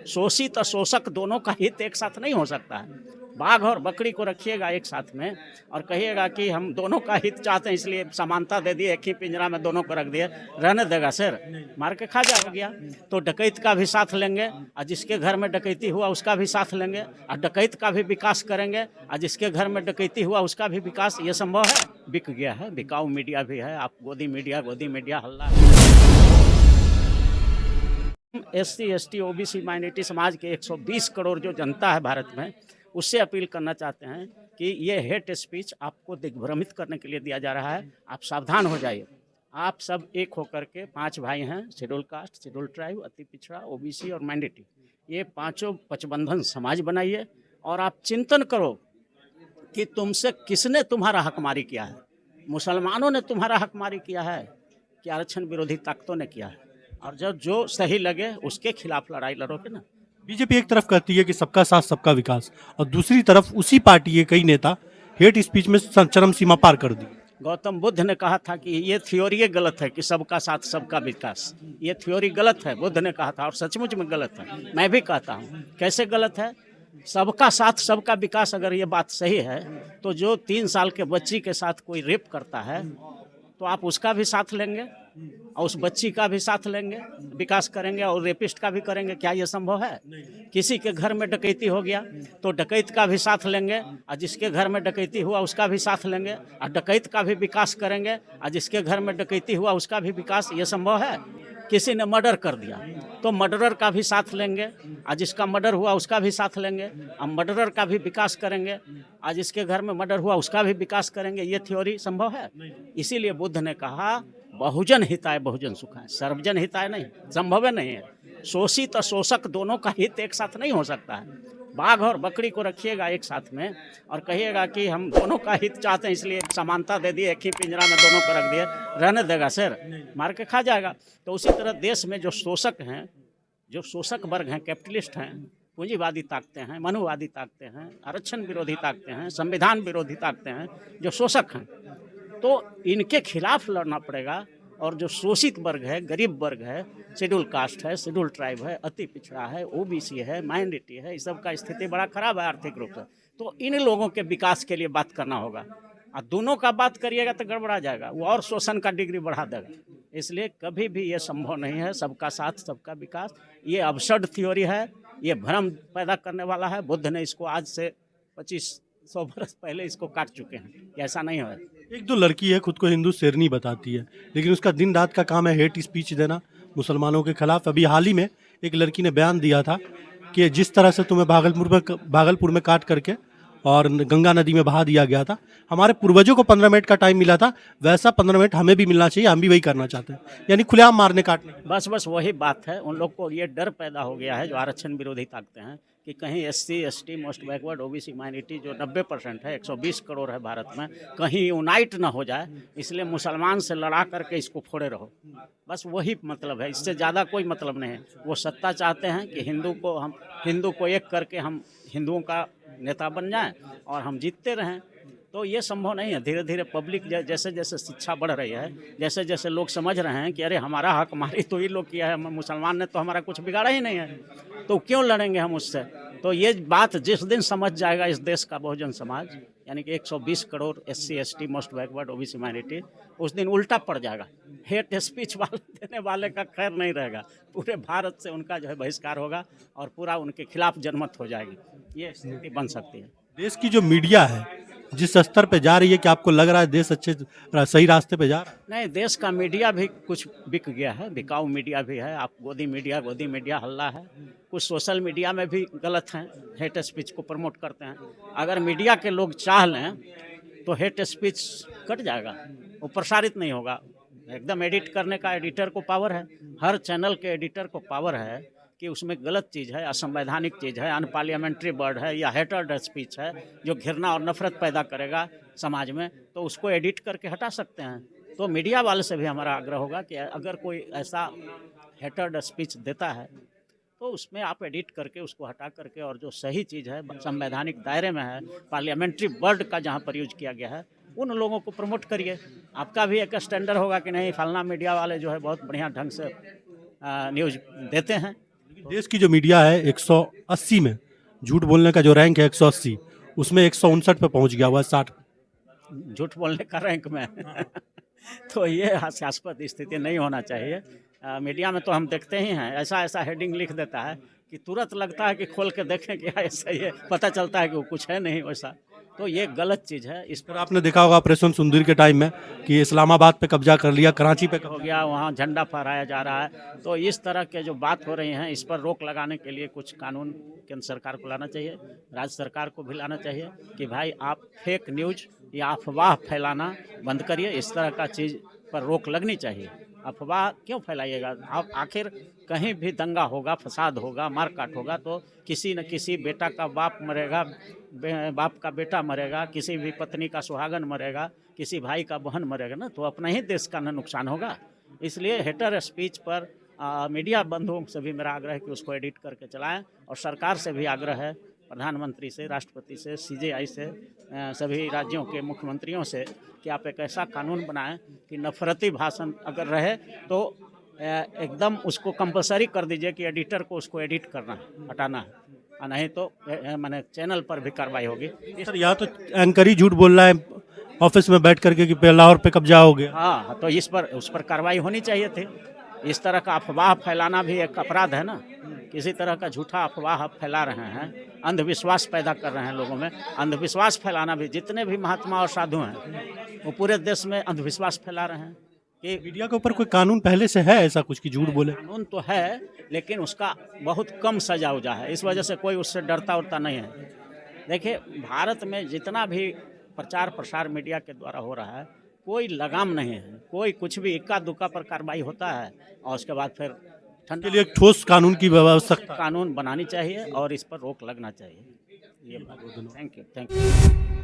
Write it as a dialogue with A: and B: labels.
A: शोषित और शोषक दोनों का हित एक साथ नहीं हो सकता है। बाघ और बकरी को रखिएगा एक साथ में और कहिएगा कि हम दोनों का हित चाहते हैं इसलिए समानता दे दिए, एक ही पिंजरा में दोनों को रख दिए, रहने देगा सर? मार के खा जाएगा। तो डकैत का भी साथ लेंगे और जिसके घर में डकैती हुआ उसका भी साथ लेंगे और डकैत का भी विकास करेंगे और जिसके घर में डकैती हुआ उसका भी विकास। ये संभव है? बिक गया है, बिकाऊ मीडिया भी है। आप गोदी मीडिया हल्ला। SC ST OBC माइनॉरिटी समाज के 120 करोड़ जो जनता है भारत में, उससे अपील करना चाहते हैं कि ये हेट स्पीच आपको दिग्भ्रमित करने के लिए दिया जा रहा है। आप सावधान हो जाइए। आप सब एक होकर के 5 भाई हैं, शेड्यूल कास्ट, शेड्यूल ट्राइब, अति पिछड़ा, OBC और माइनॉरिटी, ये पांचों पचबंधन समाज बनाइए और आप चिंतन करो कि तुमसे किसने तुम्हारा हकमारी किया है। मुसलमानों ने तुम्हारा हकमारी किया है कि आरक्षण विरोधी ताकतों ने किया है? और जब जो सही लगे उसके खिलाफ लड़ाई लड़ोगे ना।
B: बीजेपी एक तरफ कहती है कि सबका साथ सबका विकास, और दूसरी तरफ उसी पार्टी के कई नेता हेट स्पीच में चरम सीमा पार कर दी।
A: गौतम बुद्ध ने कहा था कि ये थ्योरी गलत है कि सबका साथ सबका विकास, ये थ्योरी गलत है। बुद्ध ने कहा था और सचमुच में गलत है। मैं भी कहता हूँ। कैसे गलत है? सबका साथ सबका विकास अगर ये बात सही है तो जो 3 साल के बच्ची के साथ कोई रेप करता है तो आप उसका भी साथ लेंगे और उस बच्ची का भी साथ लेंगे, विकास करेंगे और रेपिस्ट का भी करेंगे। क्या ये संभव है? किसी के घर में डकैती हो गया तो डकैत का भी साथ लेंगे और जिसके घर में डकैती हुआ उसका भी साथ लेंगे और डकैत का भी विकास करेंगे और जिसके घर में डकैती हुआ उसका भी विकास। ये संभव है? किसी ने मर्डर कर दिया तो मर्डरर का भी साथ लेंगे और जिसका मर्डर हुआ उसका भी साथ लेंगे और मर्डरर का भी विकास करेंगे और जिसके घर में मर्डर हुआ उसका भी विकास करेंगे। ये थ्योरी संभव है? इसीलिए बुद्ध ने कहा बहुजन हिताय बहुजन सुखाय, सर्वजन हिताय नहीं, संभव नहीं है। शोषित और शोषक दोनों का हित एक साथ नहीं हो सकता है। बाघ और बकरी को रखिएगा एक साथ में और कहिएगा कि हम दोनों का हित चाहते हैं इसलिए समानता दे दिए, एक ही पिंजरा में दोनों को रख दिए, रहने देगा सर? मार के खा जाएगा। तो उसी तरह देश में जो शोषक हैं, जो शोषक वर्ग हैं, कैपिटलिस्ट हैं, पूंजीवादी ताकतें हैं, मनुवादी ताकतें हैं, आरक्षण विरोधी ताकतें हैं, संविधान विरोधी ताकतें हैं, जो शोषक हैं, तो इनके खिलाफ लड़ना पड़ेगा। और जो शोषित वर्ग है, गरीब वर्ग है, शेड्यूल कास्ट है, शेड्यूल ट्राइब है, अति पिछड़ा है, OBC है, माइनॉरिटी है, इस सब का स्थिति बड़ा खराब है आर्थिक रूप से। तो इन लोगों के विकास के लिए बात करना होगा और दोनों का बात करिएगा तो गड़बड़ा जाएगा, वो और शोषण का डिग्री बढ़ा देगा। इसलिए कभी भी ये संभव नहीं है सबका साथ सबका विकास। ये अबसर्ड थ्योरी है, ये भ्रम पैदा करने वाला है। बुद्ध ने इसको आज से 2500 वर्ष पहले इसको काट चुके हैं। ऐसा नहीं है।
B: एक दो लड़की है, खुद को हिंदू शेरनी बताती है, लेकिन उसका दिन रात का काम है हेट स्पीच देना मुसलमानों के खिलाफ। अभी हाल ही में एक लड़की ने बयान दिया था कि जिस तरह से तुम्हें भागलपुर में काट करके और गंगा नदी में बहा दिया गया था, हमारे पूर्वजों को 15 मिनट का टाइम मिला था, वैसा 15 मिनट हमें भी मिलना चाहिए, हम भी वही करना चाहते हैं। यानी खुलेआम मारने काटने।
A: बस वही बात है। उन लोग को ये डर पैदा हो गया है जो आरक्षण विरोधी ताकतें हैं कि कहीं SC ST most backward OBC minority जो 90% है, 120 करोड़ है भारत में, कहीं यूनाइट ना हो जाए, इसलिए मुसलमान से लड़ा करके इसको फोड़े रहो। बस वही मतलब है, इससे ज़्यादा कोई मतलब नहीं है। वो सत्ता चाहते हैं कि हिंदू को एक करके हम हिंदुओं का नेता बन जाएं और हम जीतते रहें। तो ये संभव नहीं है। धीरे धीरे पब्लिक जैसे जैसे शिक्षा बढ़ रही है, जैसे जैसे लोग समझ रहे हैं कि अरे हमारा हक हमारी तो ये लोग किया है, मुसलमान ने तो हमारा कुछ बिगाड़ा ही नहीं है, तो क्यों लड़ेंगे हम उससे। तो ये बात जिस दिन समझ जाएगा इस देश का बहुजन समाज, यानी कि 120 crore SC ST most backward OBC minority, उस दिन उल्टा पड़ जाएगा। हेट स्पीच देने वाले का खैर नहीं रहेगा। पूरे भारत से उनका जो है बहिष्कार होगा और पूरा उनके खिलाफ जनमत हो जाएगी। ये स्थिति बन सकती है।
B: देश की जो मीडिया है जिस स्तर पे जा रही है, कि आपको लग रहा है देश सही रास्ते पे जा रहा है?
A: नहीं, देश का मीडिया भी कुछ बिक गया है, बिकाऊ मीडिया भी है। आप गोदी मीडिया हल्ला है। कुछ सोशल मीडिया में भी गलत हैं, हेट स्पीच को प्रमोट करते हैं। अगर मीडिया के लोग चाह लें तो हेट स्पीच कट जाएगा, वो प्रसारित नहीं होगा। एकदम एडिट करने का एडिटर को पावर है, हर चैनल के एडिटर को पावर है कि उसमें गलत चीज़ है, असंवैधानिक चीज़ है, अनपार्लियामेंट्री वर्ड है या हेटर स्पीच है जो घृणा और नफरत पैदा करेगा समाज में, तो उसको एडिट करके हटा सकते हैं। तो मीडिया वाले से भी हमारा आग्रह होगा कि अगर कोई ऐसा हेटर स्पीच देता है तो उसमें आप एडिट करके उसको हटा करके और जो सही चीज़ है, संवैधानिक दायरे में है, पार्लियामेंट्री वर्ड का जहाँ पर यूज किया गया है, उन लोगों को प्रमोट करिए। आपका भी एक स्टैंडर्ड होगा कि नहीं, फलना मीडिया वाले जो है बहुत बढ़िया ढंग से न्यूज़ देते हैं।
B: देश की जो मीडिया है 180 में, झूठ बोलने का जो रैंक है 180, उसमें 159 पे पहुंच गया हुआ है 60।
A: झूठ बोलने का रैंक में तो ये हास्यास्पद स्थिति नहीं होना चाहिए। मीडिया में तो हम देखते ही हैं, ऐसा ऐसा हेडिंग लिख देता है कि तुरंत लगता है कि खोल के देखें कि ऐसा ये पता चलता है कि वो कुछ है नहीं वैसा। तो ये गलत चीज़ है। इस
B: पर आपने देखा होगा ऑपरेशन सिंदूर के टाइम में कि इस्लामाबाद पे कब्जा कर लिया, कराची पे
A: हो गया, वहाँ झंडा फहराया जा रहा है। तो इस तरह के जो बात हो रही हैं, इस पर रोक लगाने के लिए कुछ कानून केंद्र सरकार को लाना चाहिए, राज्य सरकार को भी लाना चाहिए कि भाई आप फेक न्यूज या अफवाह फैलाना बंद करिए। इस तरह का चीज़ पर रोक लगनी चाहिए। अफवाह क्यों फैलाइएगा आप? आखिर कहीं भी दंगा होगा, फसाद होगा, मारकाट होगा तो किसी न किसी बेटा का बाप मरेगा, बाप का बेटा मरेगा, किसी भी पत्नी का सुहागन मरेगा, किसी भाई का बहन मरेगा ना, तो अपना ही देश का न नुकसान होगा। इसलिए हेटर स्पीच पर मीडिया बंधुओं से भी मेरा आग्रह है कि उसको एडिट करके चलाएं, और सरकार से भी आग्रह है, प्रधानमंत्री से, राष्ट्रपति से, CJI से, सभी राज्यों के मुख्यमंत्रियों से कि आप एक ऐसा कानून बनाएं कि नफरती भाषण अगर रहे तो एकदम उसको कंपलसरी कर दीजिए कि एडिटर को उसको एडिट करना है, हटाना है, और नहीं तो मैंने चैनल पर भी कार्रवाई होगी।
B: सर यहाँ तो एंकर ही झूठ बोल रहा है ऑफिस में बैठ करके कि लाहौर पे कब्जा हो गया।
A: हाँ, तो उस पर कार्रवाई होनी चाहिए थी। इस तरह का अफवाह फैलाना भी एक अपराध है ना। किसी तरह का झूठा अफवाह आप फैला रहे हैं, अंधविश्वास पैदा कर रहे हैं लोगों में। अंधविश्वास फैलाना भी, जितने भी महात्मा और साधु हैं वो पूरे देश में अंधविश्वास फैला रहे हैं कि
B: मीडिया के ऊपर कोई कानून पहले से है ऐसा कुछ कि झूठ बोले?
A: कानून तो है, लेकिन उसका बहुत कम सजा उजा है। इस वजह से कोई उससे डरता उड़ता नहीं है। देखिए, भारत में जितना भी प्रचार प्रसार मीडिया के द्वारा हो रहा है, कोई लगाम नहीं है। कोई कुछ भी इक्का दुक्का पर कार्रवाई होता है और उसके बाद फिर
B: के लिए एक ठोस कानून की व्यवस्था,
A: कानून बनानी चाहिए और इस पर रोक लगना चाहिए। ये बात। Thank you.